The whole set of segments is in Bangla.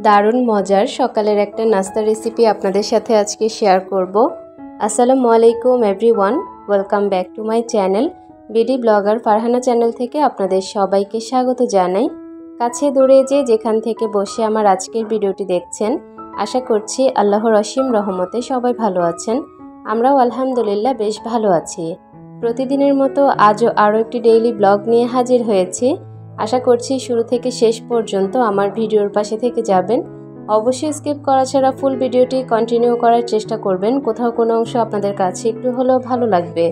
দারুণ মজার সকালের একটা নাস্তা রেসিপি আপনাদের সাথে আজকে শেয়ার করব। আসসালামু আলাইকুম everyone, welcome back to my channel BD blogger Farhana channel থেকে আপনাদের সবাইকে স্বাগত জানাই। কাছে দূরে যেখান থেকে বসে আমার আজকের ভিডিওটি দেখছেন, আশা করছি আল্লাহর অসীম রহমতে সবাই ভালো আছেন। আমরাও আলহামদুলিল্লাহ বেশ ভালো আছি। প্রতিদিনের মতো আজও আরও একটি ডেইলি ব্লগ নিয়ে হাজির হয়েছি। আশা করছি শুরু থেকে শেষ পর্যন্ত আমার ভিডিওর পাশে থেকে যাবেন। অবশ্যই স্কিপ করা ছাড়া ফুল ভিডিওটি কন্টিনিউ করার চেষ্টা করবেন, কোথাও কোনো অংশ আপনাদের কাছে একটু হলেও ভালো লাগবে।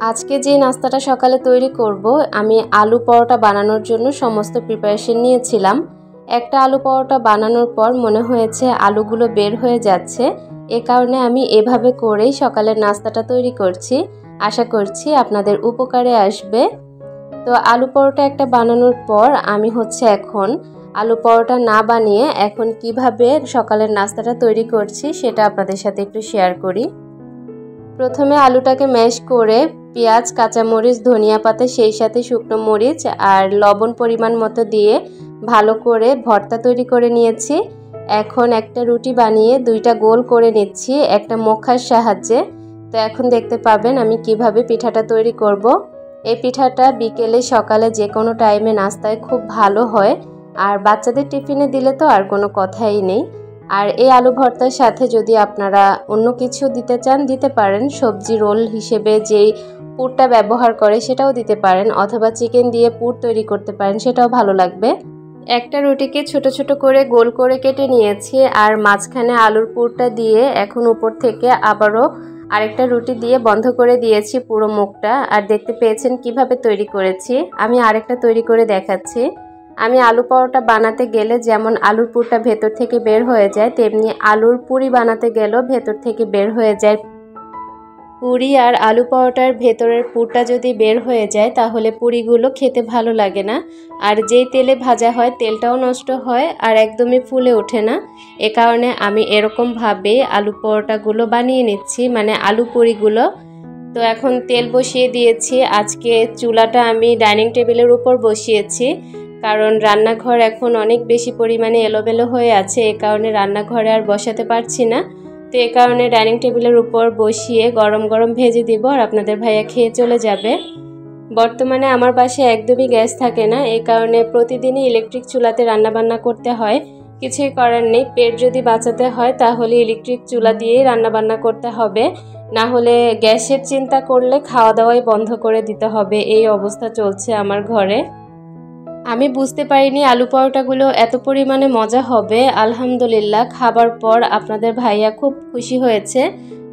আজকে যে নাস্তাটা সকালে তৈরি করব, আমি আলু পরোটা বানানোর জন্য সমস্ত প্রিপারেশন নিয়েছিলাম। একটা আলু পরোটা বানানোর পর মনে হয়েছে আলুগুলো বের হয়ে যাচ্ছে, এ কারণে আমি এভাবে করেই সকালের নাস্তাটা তৈরি করছি। আশা করছি আপনাদের উপকারে আসবে। তো আলু পরোটা একটা বানানোর পর আমি এখন আলু পরোটা না বানিয়ে এখন কিভাবে সকালের নাস্তাটা তৈরি করছি সেটা আপনাদের সাথে একটু শেয়ার করি। প্রথমে আলুটাকে ম্যাশ করে পেঁয়াজ, কাঁচামরিচ, ধনিয়া পাতা, সেই সাথে শুকনো মরিচ আর লবণ পরিমাণ মতো দিয়ে ভালো করে ভর্তা তৈরি করে নিয়েছি। এখন একটা রুটি বানিয়ে দুইটা গোল করে নিচ্ছি একটা মুখার সাহায্যে। তো এখন দেখতে পাবেন আমি কিভাবে পিঠাটা তৈরি করব। এই পিঠাটা বিকেলে সকালে যে কোনো টাইমে নাস্তায় খুব ভালো হয়, আর বাচ্চাদের টিফিনে দিলে তো আর কোনো কথাই নেই। আর এই আলু ভর্তার সাথে যদি আপনারা অন্য কিছু দিতে চান দিতে পারেন, সবজি রোল হিসেবে যেই পুরটা ব্যবহার করে সেটাও দিতে পারেন, অথবা চিকেন দিয়ে পুর তৈরি করতে পারেন, সেটাও ভালো লাগবে। একটা রুটিকে ছোট ছোট করে গোল করে কেটে নিয়েছি, আর মাঝখানে আলুর পুরটা দিয়ে এখন উপর থেকে আবারও আরেকটা রুটি দিয়ে বন্ধ করে দিয়েছি পুরো মুখটা। আর দেখতে পেয়েছেন কিভাবে তৈরি করেছি। আমি আরেকটা তৈরি করে দেখাচ্ছি। আমি আলু পরোটা বানাতে গেলে যেমন আলুর পুরটা ভেতর থেকে বের হয়ে যায়, তেমনি আলুর পুরি বানাতে গেলেও ভেতর থেকে বের হয়ে যায়। পুরি আর আলু পরোটার ভেতরের পুরটা যদি বের হয়ে যায় তাহলে পুরিগুলো খেতে ভালো লাগে না, আর যেই তেলে ভাজা হয় তেলটাও নষ্ট হয় আর একদমই ফুলে ওঠে না। এ কারণে আমি এরকমভাবে আলু পরোটাগুলো বানিয়ে নিচ্ছি, মানে আলু পুরিগুলো। তো এখন তেল বসিয়ে দিয়েছি। আজকে চুলাটা আমি ডাইনিং টেবিলের উপর বসিয়েছি, কারণ রান্নাঘর এখন অনেক বেশি পরিমাণে এলোমেলো হয়ে আছে, এ কারণে রান্নাঘরে আর বসাতে পারছি না। তো এ কারণে ডাইনিং টেবিলের উপর বসিয়ে গরম গরম ভেজে দিব, আর আপনাদের ভাইয়া খেয়ে চলে যাবে। বর্তমানে আমার বাসায় একদমই গ্যাস থাকে না, এই কারণে প্রতিদিনই ইলেকট্রিক চুলাতে রান্নাবান্না করতে হয়। কিছুই করার নেই, পেট যদি বাঁচাতে হয় তাহলে ইলেকট্রিক চুলা দিয়েই রান্নাবান্না করতে হবে, না হলে গ্যাসের চিন্তা করলে খাওয়া দাওয়াই বন্ধ করে দিতে হবে। এই অবস্থা চলছে আমার ঘরে। আমি বুঝতে পারিনি আলু পরোটাগুলো এত পরিমাণে মজা হবে। আলহামদুলিল্লাহ, খাবার পর আপনাদের ভাইয়া খুব খুশি হয়েছে,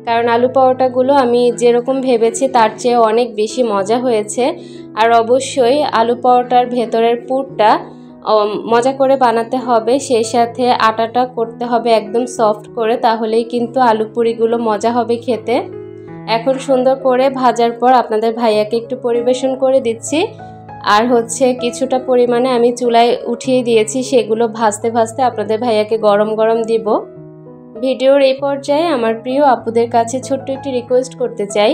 কারণ আলু পরোটাগুলো আমি যেরকম ভেবেছি তার চেয়ে অনেক বেশি মজা হয়েছে। আর অবশ্যই আলু পরোটার ভেতরের পুরটা মজা করে বানাতে হবে, সেই সাথে আটাটা করতে হবে একদম সফট করে, তাহলেই কিন্তু আলু পুরিগুলো মজা হবে খেতে। এখন সুন্দর করে ভাজার পর আপনাদের ভাইয়াকে একটু পরিবেশন করে দিচ্ছি। আর কিছুটা পরিমাণে আমি চুলায় উঠিয়ে দিয়েছি, সেগুলো ভাজতে ভাজতে আপনাদের ভাইয়াকে গরম গরম দিব। ভিডিওর এই পর্যায়ে আমার প্রিয় আপুদের কাছে ছোট্ট একটি রিকোয়েস্ট করতে চাই,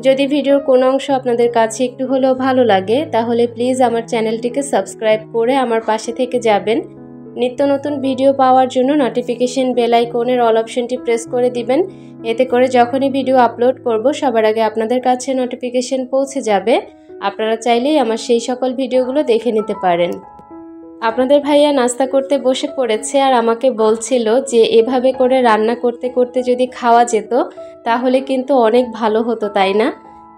যদি ভিডিওর কোনো অংশ আপনাদের কাছে একটু হলেও ভালো লাগে তাহলে প্লিজ আমার চ্যানেলটিকে সাবস্ক্রাইব করে আমার পাশে থেকে যাবেন। নিত্য নতুন ভিডিও পাওয়ার জন্য নোটিফিকেশন বেল আইকনের অল অপশনটি প্রেস করে দিবেন, এতে করে যখনই ভিডিও আপলোড করব সবার আগে আপনাদের কাছে নোটিফিকেশন পৌঁছে যাবে। আপনারা চাইলেই আমার সেই সকল ভিডিওগুলো দেখে নিতে পারেন। আপনাদের ভাইয়া নাস্তা করতে বসে পড়েছে, আর আমাকে বলছিল যে এভাবে করে রান্না করতে করতে যদি খাওয়া যেত তাহলে কিন্তু অনেক ভালো হতো, তাই না?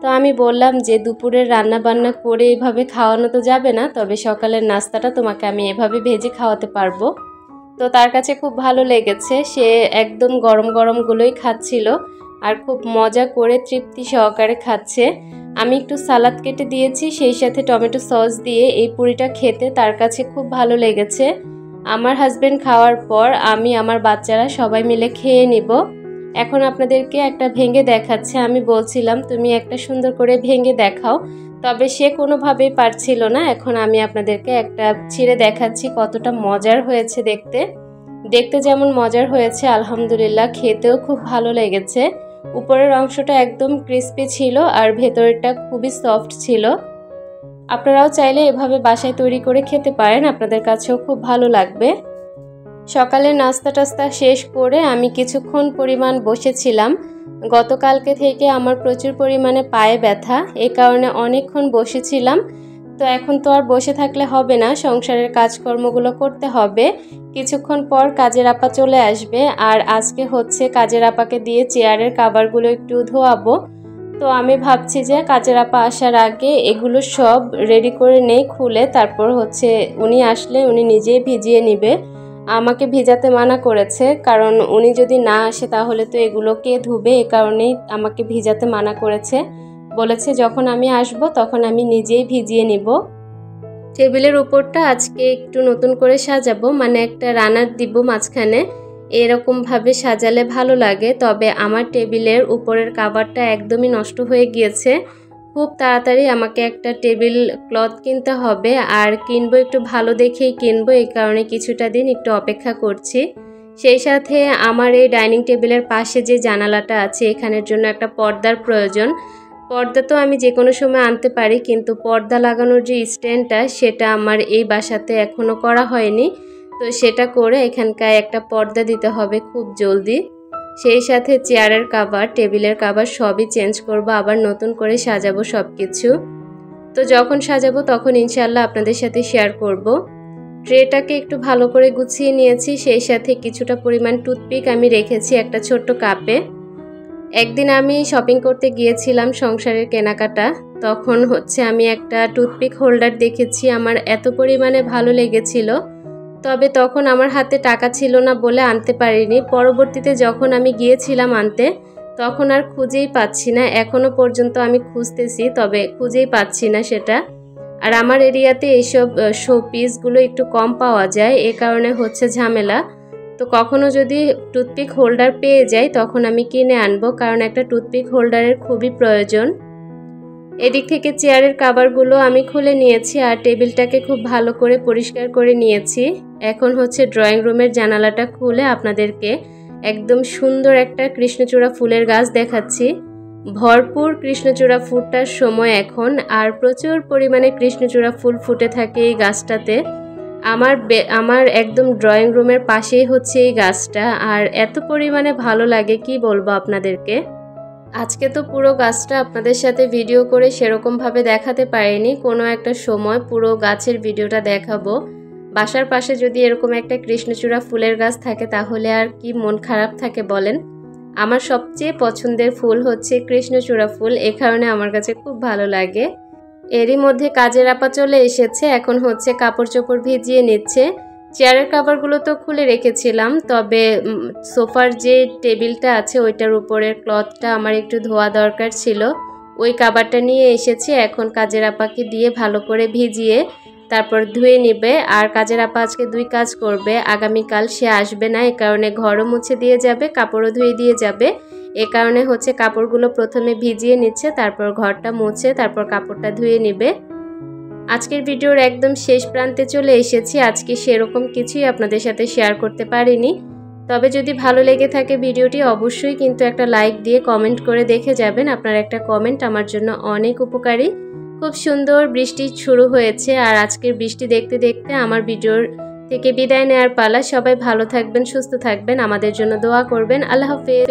তো আমি বললাম যে দুপুরের রান্না বান্না করে এভাবে খাওয়ানো তো যাবে না, তবে সকালের নাস্তাটা তোমাকে আমি এভাবে ভেজে খাওয়াতে পারবো। তো তার কাছে খুব ভালো লেগেছে, সে একদম গরম গরমগুলোই খাচ্ছিল আর খুব মজা করে তৃপ্তি সহকারে খাচ্ছে। আমি একটু সালাদ কেটে দিয়েছি, সেই সাথে টমেটো সস দিয়ে এই পুরিটা খেতে তার কাছে খুব ভালো লেগেছে। আমার হাজবেন্ড খাওয়ার পর আমি আমার বাচ্চারা সবাই মিলে খেয়ে নিব। এখন আপনাদেরকে একটা ভেঙে দেখাচ্ছে, আমি বলছিলাম তুমি একটা সুন্দর করে ভেঙে দেখাও, তবে সে কোনোভাবেই পারছিল না। এখন আমি আপনাদেরকে একটা ছিঁড়ে দেখাচ্ছি কতটা মজার হয়েছে দেখতে। দেখতে যেমন মজার হয়েছে আলহামদুলিল্লাহ খেতেও খুব ভালো লেগেছে। উপরের অংশটা একদম ক্রিস্পি ছিল আর ভেতরেরটা খুবই সফট ছিল। আপনারাও চাইলে এভাবে বাসায় তৈরি করে খেতে পারেন, আপনাদের কাছেও খুব ভালো লাগবে। সকালে নাস্তা টাস্তা শেষ করে আমি কিছুক্ষণ পরিমাণ বসেছিলাম। গতকালকে থেকে আমার প্রচুর পরিমাণে পায়ে ব্যথা, এই কারণে অনেকক্ষণ বসেছিলাম। তো এখন তো আর বসে থাকলে হবে না, সংসারের কাজকর্মগুলো করতে হবে। কিছুক্ষণ পর কাজের আপা চলে আসবে, আর আজকে হচ্ছে কাজের আপাকে দিয়ে চেয়ারের কাভারগুলো একটু ধোয়াবো। তো আমি ভাবছি যে কাজের আপা আসার আগে এগুলো সব রেডি করে নেই, খুলে তারপর হচ্ছে উনি আসলে উনি নিজেই ভিজিয়ে নেবে। আমাকে ভিজাতে মানা করেছে, কারণ উনি যদি না আসে তাহলে তো এগুলো কে ধুবে, এ কারণেই আমাকে ভিজাতে মানা করেছে। বলেছে যখন আমি আসব তখন আমি নিজেই ভিজিয়ে নিব। টেবিলের উপরটা আজকে একটু নতুন করে সাজাবো, মানে একটা রানার দিব মাঝখানে, এরকমভাবে সাজালে ভালো লাগে। তবে আমার টেবিলের উপরের কাভারটা একদমই নষ্ট হয়ে গিয়েছে। খুব তাড়াতাড়ি আমাকে একটা টেবিল ক্লথ কিনতে হবে, আর কিনবো একটু ভালো দেখেই কিনবো, এই কারণে কিছুটা দিন একটু অপেক্ষা করছি। সেই সাথে আমার এই ডাইনিং টেবিলের পাশে যে জানালাটা আছে এখানের জন্য একটা পর্দার প্রয়োজন। পর্দা তো আমি যে কোনো সময় আনতে পারি, কিন্তু পর্দা লাগানোর যে স্ট্যান্ডটা সেটা আমার এই বাসাতে এখনও করা হয়নি। তো সেটা করে এখানকার একটা পর্দা দিতে হবে খুব জলদি। সেই সাথে চেয়ারের কাভার, টেবিলের কাভার সবই চেঞ্জ করব, আবার নতুন করে সাজাবো সব কিছু। তো যখন সাজাবো তখন ইনশাল্লাহ আপনাদের সাথে শেয়ার করব। ট্রেটাকে একটু ভালো করে গুছিয়ে নিয়েছি, সেই সাথে কিছুটা পরিমাণ টুথপিক আমি রেখেছি একটা ছোট্ট কাপে। একদিন আমি শপিং করতে গিয়েছিলাম সংসারের কেনাকাটা, তখন হচ্ছে আমি একটা টুথপিক হোল্ডার দেখেছি, আমার এত পরিমাণে ভালো লেগেছিল। তবে তখন আমার হাতে টাকা ছিল না বলে আনতে পারিনি। পরবর্তীতে যখন আমি গিয়েছিলাম আনতে তখন আর খুঁজেই পাচ্ছি না, এখনও পর্যন্ত আমি খুঁজতেছি তবে খুঁজেই পাচ্ছি না সেটা। আর আমার এরিয়াতে এইসব শো পিসগুলো একটু কম পাওয়া যায়, এ কারণে হচ্ছে ঝামেলা। তো কখনো যদি টুথপিক হোল্ডার পেয়ে যাই তখন আমি কিনে আনবো, কারণ একটা টুথপিক হোল্ডারের খুবই প্রয়োজন। এদিক থেকে চেয়ারের কাভারগুলো আমি খুলে নিয়েছি, আর টেবিলটাকে খুব ভালো করে পরিষ্কার করে নিয়েছি। এখন হচ্ছে ড্রয়িং রুমের জানালাটা খুলে আপনাদেরকে একদম সুন্দর একটা কৃষ্ণচূড়া ফুলের গাছ দেখাচ্ছি। ভরপুর কৃষ্ণচূড়া ফুটার সময় এখন, আর প্রচুর পরিমাণে কৃষ্ণচূড়া ফুল ফুটে থাকে এই গাছটাতে। আমার একদম ড্রয়িং রুমের পাশেই হচ্ছে এই গাছটা, আর এত পরিমাণে ভালো লাগে কি বলবো আপনাদেরকে। আজকে তো পুরো গাছটা আপনাদের সাথে ভিডিও করে সেরকমভাবে দেখাতে পারিনি, কোনো একটা সময় পুরো গাছের ভিডিওটা দেখাবো। বাসার পাশে যদি এরকম একটা কৃষ্ণচূড়া ফুলের গাছ থাকে তাহলে আর কি মন খারাপ থাকে বলেন। আমার সবচেয়ে পছন্দের ফুল হচ্ছে কৃষ্ণচূড়া ফুল, এ কারণে আমার কাছে খুব ভালো লাগে। এরই মধ্যে কাজের আপা চলে এসেছে, এখন হচ্ছে কাপড় চোপড় ভিজিয়ে নিচ্ছে। চেয়ারের কাভারগুলো তো খুলে রেখেছিলাম, তবে সোফার যে টেবিলটা আছে ওইটার উপরের ক্লথটা আমার একটু ধোয়া দরকার ছিল, ওই কাভারটা নিয়ে এসেছি। এখন কাজের আপাকে দিয়ে ভালো করে ভিজিয়ে তারপর ধুয়ে নেবে। আর কাজের আপা আজকে দুই কাজ করবে, আগামীকাল সে আসবে না, এ কারণে ঘরও মুছে দিয়ে যাবে, কাপড়ও ধুয়ে দিয়ে যাবে। এ কারণে হচ্ছে কাপড়গুলো প্রথমে ভিজিয়ে নিচ্ছে, তারপর ঘরটা মুছে তারপর কাপড়টা ধুয়ে নেবে। আজকের ভিডিওর একদম শেষ প্রান্তে চলে এসেছি। আজকে সেরকম কিছুই আপনাদের সাথে শেয়ার করতে পারিনি, তবে যদি ভালো লেগে থাকে ভিডিওটি অবশ্যই কিন্তু একটা লাইক দিয়ে কমেন্ট করে দেখে যাবেন। আপনার একটা কমেন্ট আমার জন্য অনেক উপকারী। খুব সুন্দর বৃষ্টি শুরু হয়েছে, আর আজকের বৃষ্টি দেখতে দেখতে আমার ভিডিওর থেকে বিদায় নেওয়ার পালা। সবাই ভালো থাকবেন, সুস্থ থাকবেন, আমাদের জন্য দোয়া করবেন। আল্লাহ হাফেজ।